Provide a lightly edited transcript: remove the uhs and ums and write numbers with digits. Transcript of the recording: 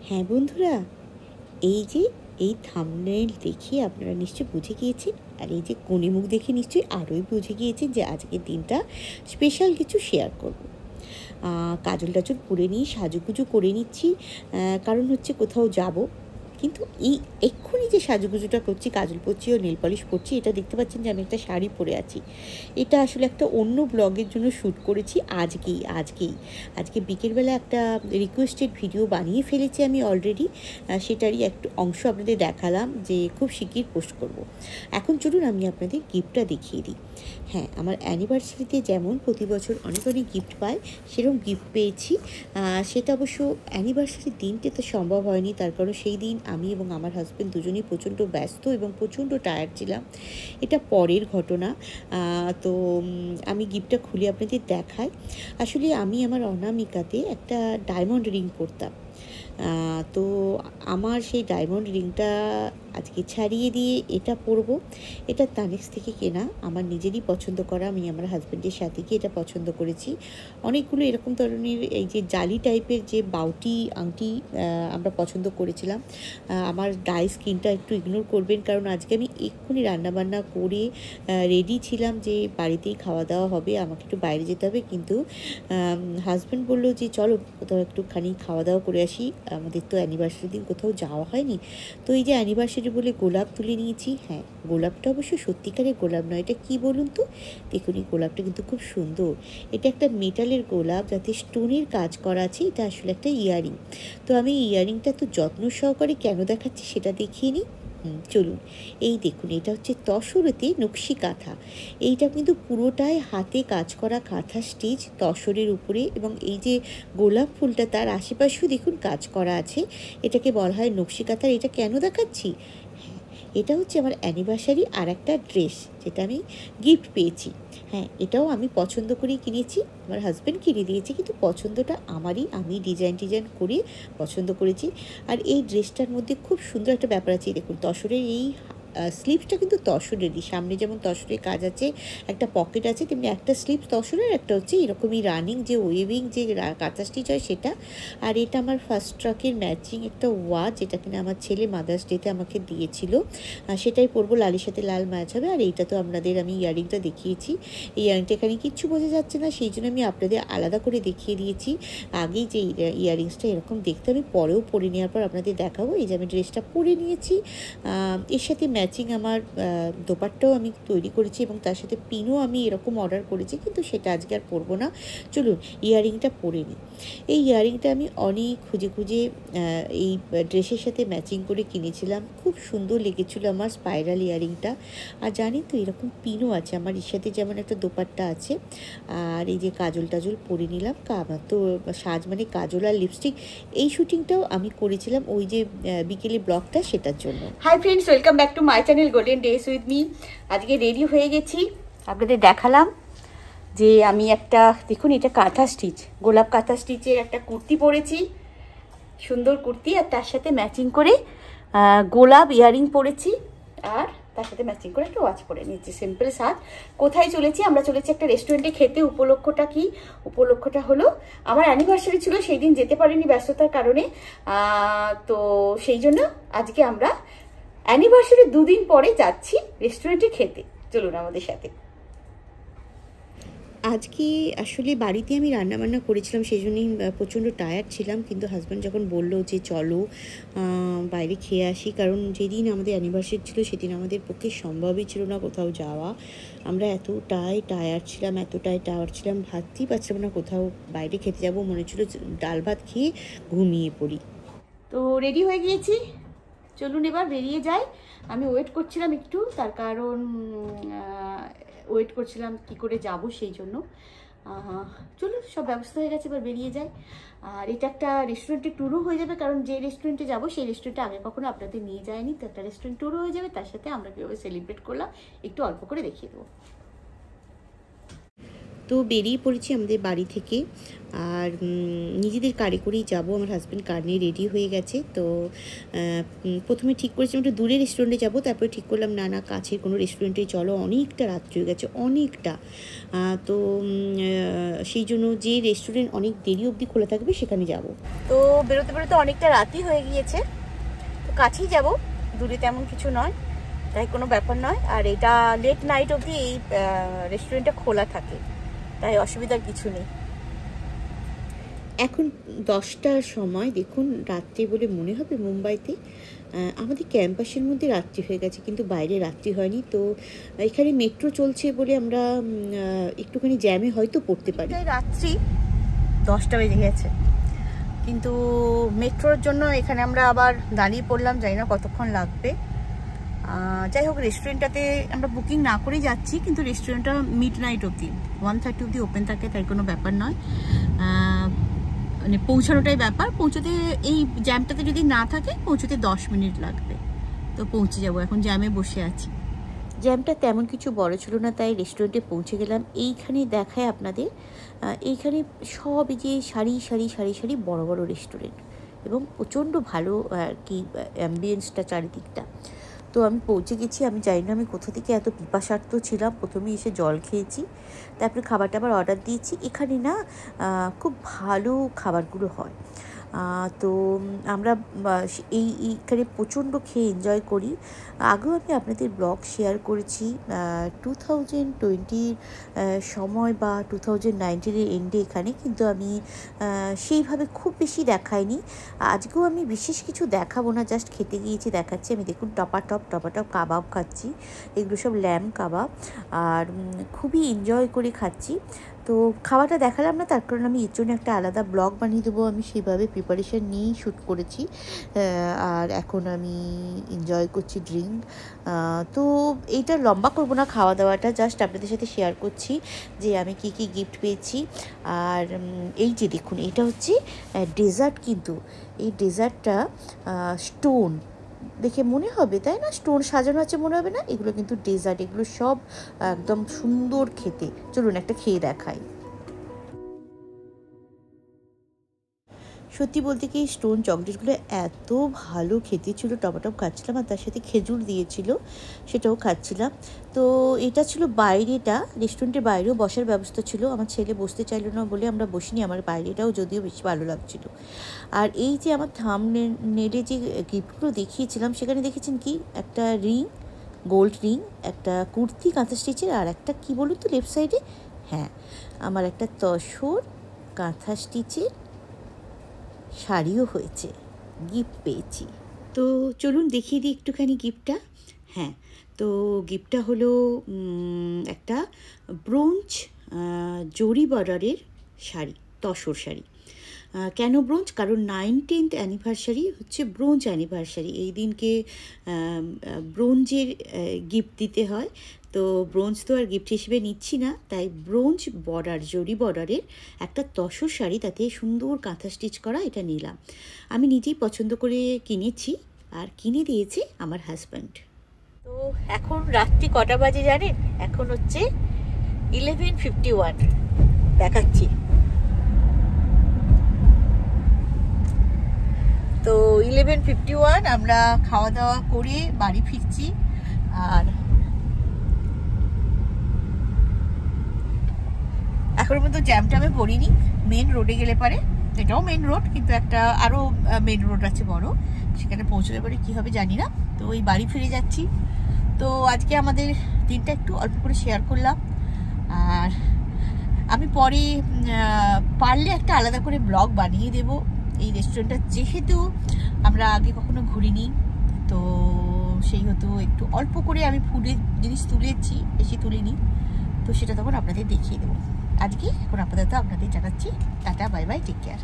হ্যাঁ বন্ধুরা, এই যে এই থাম্বনেল দেখে আপনারা নিশ্চয়ই বুঝে গিয়েছেন, আর এই যে কনেমুখ দেখে নিশ্চয়ই আরোই বুঝে গিয়েছেন যে আজকের দিনটা স্পেশাল কিছু শেয়ার করব। কাজল টাজল পরে নিই, সাজুগুজু করে নিচ্ছি, কারণ হচ্ছে কোথাও যাব। কিন্তু এই এক্ষুনি যে সাজুগুজুটা করছি, কাজল পরছি ও নেল পলিশ পরছি, এটা দেখতে পাচ্ছেন যে আমি একটা শাড়ি পরে আছি। এটা আসলে একটা অন্য ব্লগের জন্য শ্যুট করেছি আজকে বিকেলবেলা একটা রিকোয়েস্টেড ভিডিও বানিয়ে ফেলেছি আমি অলরেডি। সেটারই একটু অংশ আপনাদের দেখালাম যে খুব শিগগির পোস্ট করব। এখন চলুন আমি আপনাদের গিফটটা দেখিয়ে দিই। হ্যাঁ, আমার অ্যানিভার্সারিতে যেমন প্রতি বছর অনেক অনেক গিফট পাই, সেরকম গিফট পেয়েছি। সেটা অবশ্য অ্যানিভার্সারির দিনটা তো সম্ভব হয়নি, তার কারণ সেই দিন আমি এবং আমার হাজব্যান্ড দুজনেই প্রচণ্ড ব্যস্ত এবং প্রচণ্ড টায়ার্ড ছিলাম। এটা পরের ঘটনা। তো আমি গিফটটা খুলে আপনাদের দেখাই। আসলে আমি আমার অনামিকাতে একটা ডায়মন্ড রিং পরতাম। তো আমার সেই ডায়মন্ড রিংটা আজকে ছাড়িয়ে দিয়ে এটা পরবো। এটা তানিক্স থেকে কেনা, আমার নিজেরই পছন্দ করা। আমি আমার হাজব্যান্ডের সাথে গিয়ে এটা পছন্দ করেছি। অনেকগুলো এরকম ধরনের এই যে জালি টাইপের যে বাউটি আংটি আমরা পছন্দ করেছিলাম। আমার ড্রাই স্কিনটা একটু ইগনোর করবেন, কারণ আজকে আমি এক্ষুনি রান্নাবান্না করে রেডি ছিলাম যে বাড়িতেই খাওয়া দাওয়া হবে, আমাকে একটু বাইরে যেতে হবে। কিন্তু হাজব্যান্ড বললো যে চলো কোথাও একটুখানি খাওয়া দাওয়া করে আসি, আমাদের তো অ্যানিভার্সারি দিন কোথাও যাওয়া হয়নি। তো এই যে অ্যানিভার্সারি বলে গোলাপ তুলে নিয়েছি। হ্যাঁ, গোলাপটা অবশ্য সত্যিকারের গোলাপ নয়, এটা কী বলুন তো। দেখুন এই গোলাপটা কিন্তু খুব সুন্দর। এটা একটা মেটালের গোলাপ, যাতে স্টোনের কাজ করা আছে। এটা আসলে একটা ইয়াররিং। তো আমি ইয়াররিংটা তো যত্ন সহকারে কেন দেখাচ্ছি সেটা দেখিয়ে নিই। চলুন, এই দেখুন, এটা হচ্ছে তসরেতে নকশি কাঁথা। এইটা কিন্তু পুরোটাই হাতে কাজ করা কাঁথা স্টিচ তসরের উপরে, এবং এই যে গোলাপ ফুলটা তার আশেপাশেও দেখুন কাজ করা আছে। এটাকে বলা হয় নকশি কাঁথা। এটা কেন দেখাচ্ছি? হ্যাঁ, এটা হচ্ছে আমার অ্যানিভার্সারি আর একটা ড্রেস, যেটা আমি গিফট পেয়েছি। হ্যাঁ, এটাও আমি পছন্দ করেই কিনেছি, আমার হাজব্যান্ড কিনে দিয়েছে, কিন্তু পছন্দটা আমারই, আমি ডিজাইন করে পছন্দ করেছি। আর এই ড্রেসটার মধ্যে খুব সুন্দর একটা ব্যাপার আছে। দেখুন তসরের এই স্লিভসটা কিন্তু তসরেরই, সামনে যেমন তসরের কাজ আছে, একটা পকেট আছে, তেমনি একটা স্লিভ তসরের, একটা হচ্ছে এরকমই রানিং যে ওয়েভিং যে কাঁথা স্টিচ হয় সেটা। আর এটা আমার ফার্স্ট ট্রাকের ম্যাচিং একটা ওয়াচ, যেটা কিনা আমার ছেলে মাদার্স ডেতে আমাকে দিয়েছিল। সেটাই পরবো, লালের সাথে লাল ম্যাচ হবে। আর এইটা তো আপনাদের আমি ইয়ারিংটা দেখিয়েছি। এই ইয়ারিংটা এখানে কিচ্ছু বোঝা যাচ্ছে না, সেই জন্য আমি আপনাদের আলাদা করে দেখিয়ে দিয়েছি। আগেই যে ইয়ারিংসটা এরকম দেখতে, আমি পরেও পরে নেওয়ার পর আপনাদের দেখাবো। এই যে আমি ড্রেসটা পরে নিয়েছি, এর সাথে ম্যাচিং আমার দোপাট্টাও আমি তৈরি করেছি, এবং তার সাথে পিনও আমি এরকম অর্ডার করেছি, কিন্তু সেটা আজকে আর পরবো না। চলুন ইয়ারিংটা পরে নিই। এই ইয়ারিংটা আমি অনেক খুঁজে এই ড্রেসের সাথে ম্যাচিং করে কিনেছিলাম, খুব সুন্দর লেগেছিলো আমার স্পাইরাল ইয়ারিংটা। আর জানি তো এরকম পিনও আছে আমার, এর সাথে যেমন একটা দোপাট্টা আছে। আর এই যে কাজল টাজল পরে নিলাম, আমার তো সাজ মানে কাজল আর লিপস্টিক। এই শুটিংটাও আমি করেছিলাম ওই যে বিকেলে ব্লগটা, সেটার জন্য। Hi friends, welcome back to my channel golden days with me. আজকে রেডি হয়ে গেছি, আপনাদের দেখালাম যে আমি একটা, দেখুন এটা কাঁথা স্টিচ, গোলাপ কাঁথা স্টিচের একটা কুর্তি পরেছি, সুন্দর কুর্তি। আর তার সাথে ম্যাচিং করে গোলাপ ইয়ারিং পরেছি, আর তার সাথে ম্যাচিং করে একটা ওয়াচ পরে নিয়েছি। সিম্পল সাজ। কোথায় চলেছি? আমরা চলেছি একটা রেস্টুরেন্টে খেতে। উপলক্ষটা কি? উপলক্ষটা হলো আমার অ্যানিভার্সারি ছিল, সেই দিন যেতে পারিনি ব্যস্ততার কারণে। তো সেই জন্য আজকে আমরা অ্যানিভার্সারি 2 দিন পরে যাচ্ছি রেস্টুরেন্টে খেতে। চলুন আমাদের সাথে। আজকে আসলে বাড়িতে আমি রান্নাবান্না করেছিলাম, সেই জন্যই প্রচণ্ড টায়ার্ড ছিলাম। কিন্তু হাজব্যান্ড যখন বললো যে চলো বাইরে খেয়ে আসি, কারণ যেদিন আমাদের অ্যানিভার্সারি ছিল সেদিন আমাদের পক্ষে সম্ভবই ছিল না কোথাও যাওয়া। আমরা এতটাই টায়ার্ড ছিলাম, ভাবতেই পারছিলাম না কোথাও বাইরে খেতে যাব। মনে হচ্ছিল ডাল ভাত খেয়ে ঘুমিয়ে পড়ি। তো রেডি হয়ে গিয়েছি, চলুন এবার বেরিয়ে যাই। আমি ওয়েট করছিলাম একটু, তার কারণ ওয়েট করছিলাম কি করে যাব, সেই জন্য। চলুন, সব ব্যবস্থা হয়ে গেছে, এবার বেরিয়ে যাই। আর এটা একটা রেস্টুরেন্টে ট্যুরও হয়ে যাবে, কারণ যে রেস্টুরেন্টে যাব সেই রেস্টুরেন্টে আগে কখনো আপনাদের নিয়ে যায়নি। তো একটা রেস্টুরেন্ট ট্যুরও হয়ে যাবে, তার সাথে আমরা কীভাবে সেলিব্রেট করলাম একটু অল্প করে দেখিয়ে দেবো। তো বেরিয়ে পড়েছি আমাদের বাড়ি থেকে, আর নিজেদের কারে করেই যাবো। আমার হাজব্যান্ড কার নিয়ে রেডি হয়ে গেছে। তো প্রথমে ঠিক করেছিলাম একটু দূরে রেস্টুরেন্টে যাবো, তারপরে ঠিক করলাম না না কাছের কোনো রেস্টুরেন্টে চলো, অনেকটা রাত্রি হয়ে গেছে, অনেকটা। তো সেই জন্য যে রেস্টুরেন্ট অনেক দেরি অবধি খোলা থাকবে সেখানে যাব। তো বেরোতে বেরোতে অনেকটা রাতই হয়ে গিয়েছে, তো কাছেই যাব, দূরে তেমন কিছু নয়, তাই কোনো ব্যাপার নয়। আর এটা লেট নাইট অবধি এই রেস্টুরেন্টটা খোলা থাকে, তাই অসুবিধার কিছু নেই। এখন 10টার সময়, দেখুন রাত্রি বলে মনে হবে মুম্বাইতে, আমাদের ক্যাম্পাসের মধ্যে রাত্রি হয়ে গেছে কিন্তু বাইরে রাত্রি হয়নি। তো এখানে মেট্রো চলছে বলে আমরা একটুখানি জ্যামে হয়তো পড়তে পারি। রাত্রি 10টা বেজে গেছে, কিন্তু মেট্রোর জন্য এখানে আমরা আবার দাঁড়িয়ে পড়লাম, জানি না কতক্ষণ লাগবে। যাই হোক, রেস্টুরেন্টটাতে আমরা বুকিং না করেই যাচ্ছি, কিন্তু রেস্টুরেন্টটা মিড নাইট অবধি 1:30 অবধি ওপেন থাকে, তাই কোনো ব্যাপার নয়। মানে পৌঁছানোটাই ব্যাপার। পৌঁছতে এই জ্যামটাতে যদি না থাকে পৌঁছতে 10 মিনিট লাগবে, তো পৌঁছে যাব। এখন জ্যামে বসে আছি। জ্যামটা তেমন কিছু বড় ছিল না, তাই রেস্টুরেন্টে পৌঁছে গেলাম। এইখানে দেখায় আপনাদের, এইখানে সব এই যে সারি সারি সারি সারি বড় বড় রেস্টুরেন্ট, এবং প্রচণ্ড ভালো আর কি অ্যাম্বিয়েন্সটা চারিদিকটা। তো আমি পৌঁছে গেছি। আমি জানি না আমি কোথা থেকে এত পিপাসার্থ ছিলাম। প্রথমে এসে জল খেয়েছি, তারপরে খাবারটা আবার অর্ডার দিয়েছি। এখানে না খুব ভালো খাবারগুলো হয়। তো আমরা এইখানে প্রচণ্ড খেয়ে এনজয় করি। আগেও আমি আপনাদের ব্লগ শেয়ার করেছি 2020 সময় বা 2019 এন্ডে এখানে, কিন্তু আমি সেইভাবে খুব বেশি দেখাইনি। আজকেও আমি বিশেষ কিছু দেখাবো না, জাস্ট খেতে গিয়েছি দেখাচ্ছি। আমি দেখুন টপাটপ কাবাব খাচ্ছি, এগুলো সব ল্যাম্ব কাবাব, আর খুবই এনজয় করে খাচ্ছি। তো খাওয়াটা দেখালাম না, তার কারণ আমি এর জন্য একটা আলাদা ব্লগ বানিয়ে দেবো। আমি সেইভাবে প্রিপারেশান নিয়েই শ্যুট করেছি। আর এখন আমি এনজয় করছি ড্রিঙ্ক। তো এইটা লম্বা করব না খাওয়া দাওয়াটা, জাস্ট আপনাদের সাথে শেয়ার করছি যে আমি কি কি গিফট পেয়েছি। আর এই যে দেখুন, এটা হচ্ছে ডেজার্ট, কিন্তু এই ডেজার্টটা স্টোন দেখে মনে হবে, তাই না? স্টোন সাজানো আছে মনে হবে না? এগুলো কিন্তু ডেজার্ট, এগুলো সব একদম সুন্দর খেতে। চলুন একটা খেয়ে দেখাই। সত্যি বলতে কি, স্টোন চকলেটগুলো এত ভালো খেতে ছিল, টপাটপ খাচ্ছিলাম, আর তার সাথে খেজুর দিয়েছিল, সেটাও খাচ্ছিলাম। তো এটা ছিল বাইরেটা, রেস্টুরেন্টের বাইরেও বসার ব্যবস্থা ছিল। আমার ছেলে বসতে চাইলো না বলে আমরা বসিনি, আমার বাইরেটাও যদিও বেশি ভালো লাগছিল। আর এই যে আমার থাম্বনেলে যে গিফটগুলো দেখিয়েছিলাম, সেখানে দেখেছেন কি, একটা রিং, গোল্ড রিং, একটা কুর্তি কাঁথা স্টিচের, আর একটা কি বলুন তো লেফট সাইডে, হ্যাঁ আমার একটা তসর কাঁথা স্টিচের শাড়িও হয়েছে, গিফট পেয়েছি। তো চলুন দেখিয়ে দিই একটুখানি গিফটটা। হ্যাঁ, তো গিফটটা হলো একটা ব্রোঞ্জ জরি বর্ডারের শাড়ি, তসর শাড়ি। কেন ব্রোঞ্জ? কারণ 19th অ্যানিভার্সারি হচ্ছে ব্রোঞ্জ অ্যানিভার্সারি, এই দিনকে ব্রোঞ্জের গিফট দিতে হয়। তো ব্রোঞ্জ তো আর গিফট হিসেবে নিচ্ছি না, তাই ব্রোঞ্জ বর্ডার, জরি বর্ডারের একটা তসর শাড়ি, তাতে সুন্দর কাঁথা স্টিচ করা, এটা নিলাম। আমি নিজেই পছন্দ করে কিনেছি, আর কিনে দিয়েছে আমার হাজব্যান্ড। তো এখন রাত্রি কটা বাজে জানেন? এখন হচ্ছে 11:51, দেখাচ্ছি। তো 11:51 আমরা খাওয়া দাওয়া করে বাড়ি ফিরছি। আর এখনো পর্যন্ত জ্যামে পড়িনি। মেন রোডে গেলে পারে, এটাও মেন রোড, কিন্তু একটা আরও মেন রোড আছে বড়, সেখানে পৌঁছলে পরে কী হবে জানি না। তো ওই বাড়ি ফিরে যাচ্ছি। তো আজকে আমাদের দিনটা একটু অল্প করে শেয়ার করলাম, আর আমি পরে পারলে একটা আলাদা করে ব্লগ বানিয়ে দেব। এই রেস্টুরেন্টটা যেহেতু আমরা আগে কখনো ঘুরিনি, তো সেই হতো একটু অল্প করে আমি ফুডের জিনিস তুলেছি, বেশি তুলিনি, তো সেটা তখন আপনাদের দেখিয়ে দেবো। আজকে এখন আপাতত আপনাদের জানাচ্ছি tata, bye bye, take care.